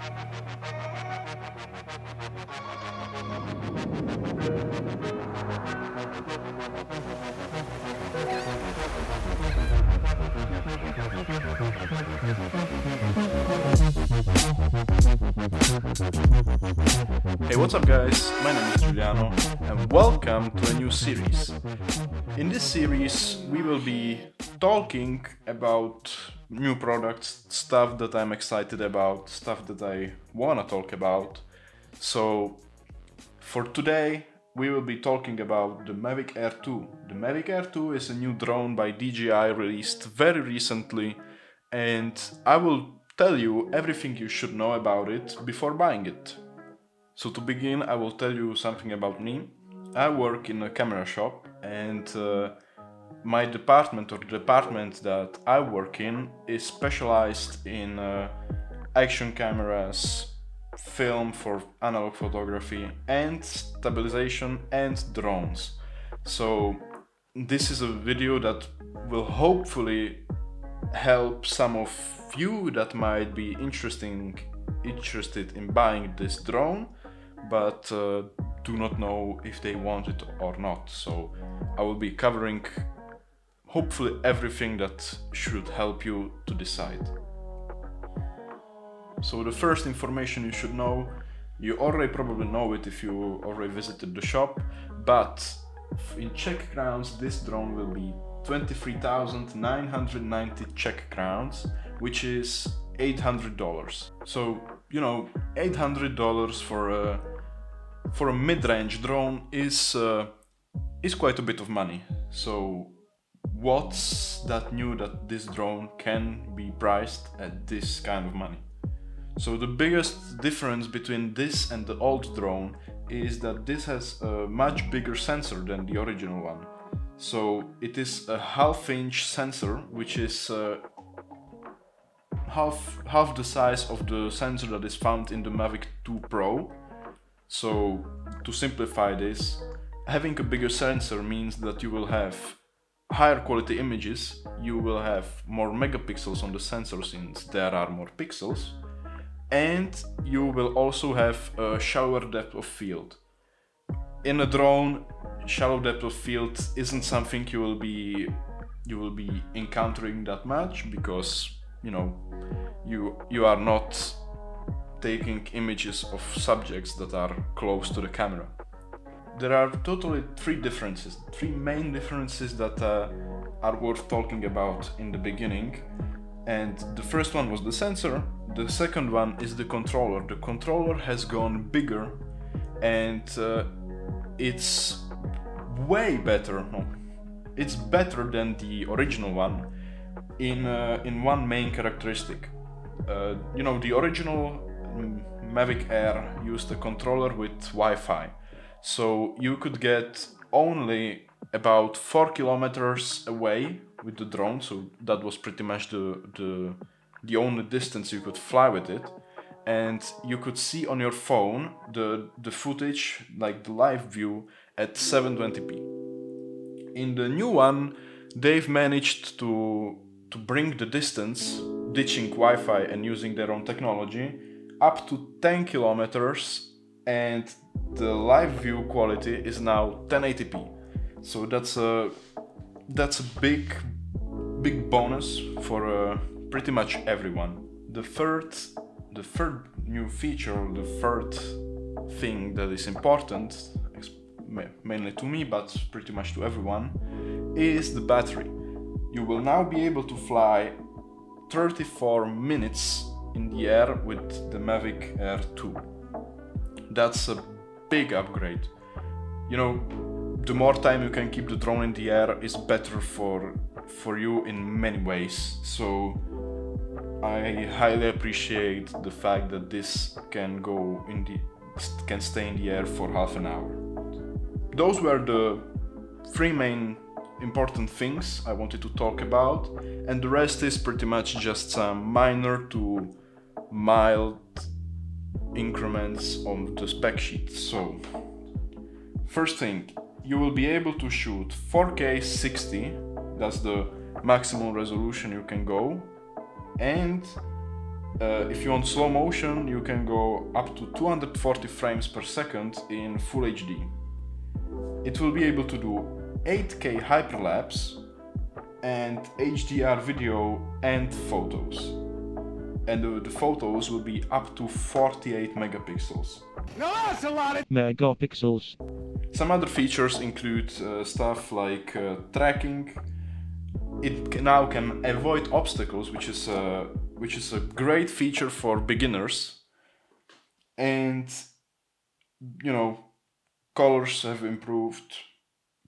Hey, what's up guys? My name is Giuliano and welcome to a new series. In this series we will be talking about new products, stuff that I'm excited about, stuff that I wanna talk about. So for today we will be talking about the Mavic Air 2. The Mavic Air 2 is a new drone by DJI released very recently, and I will tell you everything you should know about it before buying it. So to begin, I will tell you something about me. I work in a camera shop, and my department, or the department that I work in, is specialized in action cameras, film for analog photography, and stabilization, and drones. So this is a video that will hopefully help some of you that might be interested in buying this drone, but do not know if they want it or not. So I will be covering hopefully everything that should help you to decide. So the first information you should know, you already probably know it if you already visited the shop, but in Czech crowns this drone will be 23,990 Czech crowns, which is $800. So, you know, $800 for a mid-range drone is quite a bit of money. So what's that new that this drone can be priced at this kind of money? So the biggest difference between this and the old drone is that this has a much bigger sensor than the original one. So it is a half-inch sensor, which is half the size of the sensor that is found in the Mavic 2 Pro. So to simplify this, having a bigger sensor means that you will have higher quality images, you will have more megapixels on the sensor since there are more pixels, and you will also have a shallower depth of field. In a drone, shallow depth of field isn't something you will be encountering that much, because you are not taking images of subjects that are close to the camera. There are totally three main differences that are worth talking about in the beginning. And the first one was the sensor. The second one is the controller. The controller has gone bigger, and it's way better. No, it's better than the original one in one main characteristic. The original Mavic Air used a controller with Wi-Fi, so you could get only about 4 kilometers away with the drone. So that was pretty much the only distance you could fly with it, and you could see on your phone the footage, like the live view, at 720p. In the new one, they've managed to bring the distance, ditching Wi-Fi and using their own technology, up to 10 kilometers, and the live view quality is now 1080p. So that's a big bonus for pretty much everyone. The third new feature, the third thing that is important, mainly to me but pretty much to everyone, is the battery. You will now be able to fly 34 minutes in the air with the Mavic Air 2. That's a big upgrade. The more time you can keep the drone in the air is better for you in many ways. So I highly appreciate the fact that this can stay in the air for half an hour. Those were the three main important things I wanted to talk about, and the rest is pretty much just some minor to mild increments on the spec sheet. So first thing, you will be able to shoot 4K 60, that's the maximum resolution you can go, and If you want slow motion, you can go up to 240 frames per second in Full HD. It will be able to do 8K hyperlapse and HDR video and photos. And the photos will be up to 48 megapixels. Now that's a lot of megapixels. Some other features include stuff like tracking. It now can avoid obstacles, which is a great feature for beginners. And you know, colors have improved.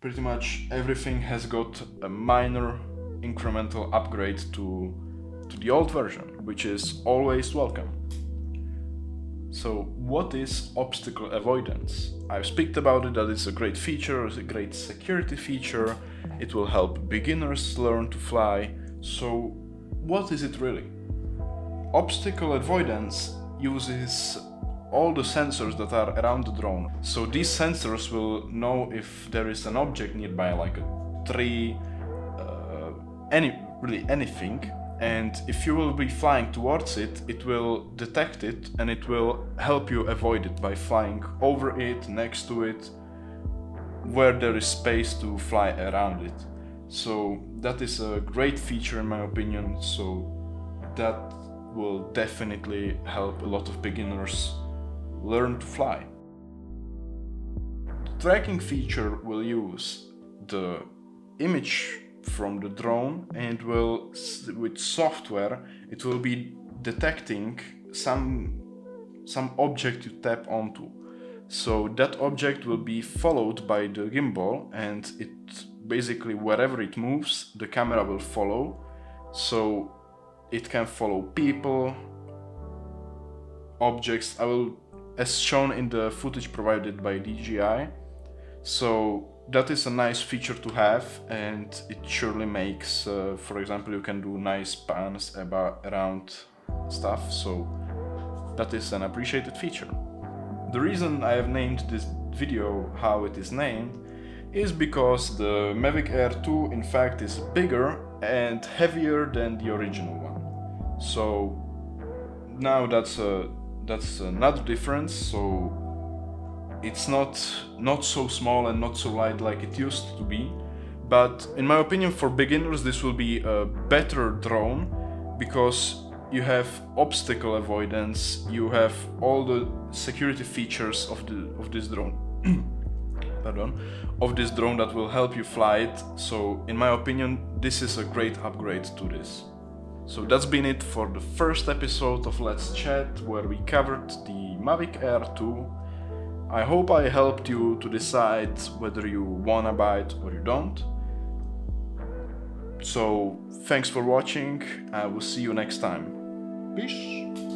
Pretty much everything has got a minor incremental upgrade to the old version, which is always welcome. So what is obstacle avoidance? I've speak about it, that it's a great feature, it's a great security feature, it will help beginners learn to fly. So what is it really? Obstacle avoidance uses all the sensors that are around the drone. So these sensors will know if there is an object nearby, like a tree, anything. And if you will be flying towards it, it will detect it and it will help you avoid it by flying over it, next to it, where there is space to fly around it. So that is a great feature in my opinion, so that will definitely help a lot of beginners learn to fly. The tracking feature will use the image from the drone and will, with software, it will be detecting some object you tap onto. So that object will be followed by the gimbal, and it basically, wherever it moves, the camera will follow. So it can follow people, objects, as shown in the footage provided by DJI. So that is a nice feature to have, and it surely makes, for example, you can do nice pans around stuff, so that is an appreciated feature. The reason I have named this video how it is named is because the Mavic Air 2 in fact is bigger and heavier than the original one. So now that's another difference, so it's not so small and not so light like it used to be, but in my opinion for beginners this will be a better drone because you have obstacle avoidance, you have all the security features of this drone of this drone that will help you fly it. So in my opinion this is a great upgrade to this. So that's been it for the first episode of Let's Chat, where we covered the Mavic Air 2. I hope I helped you to decide whether you wanna buy it or you don't. So thanks for watching, I will see you next time. Peace!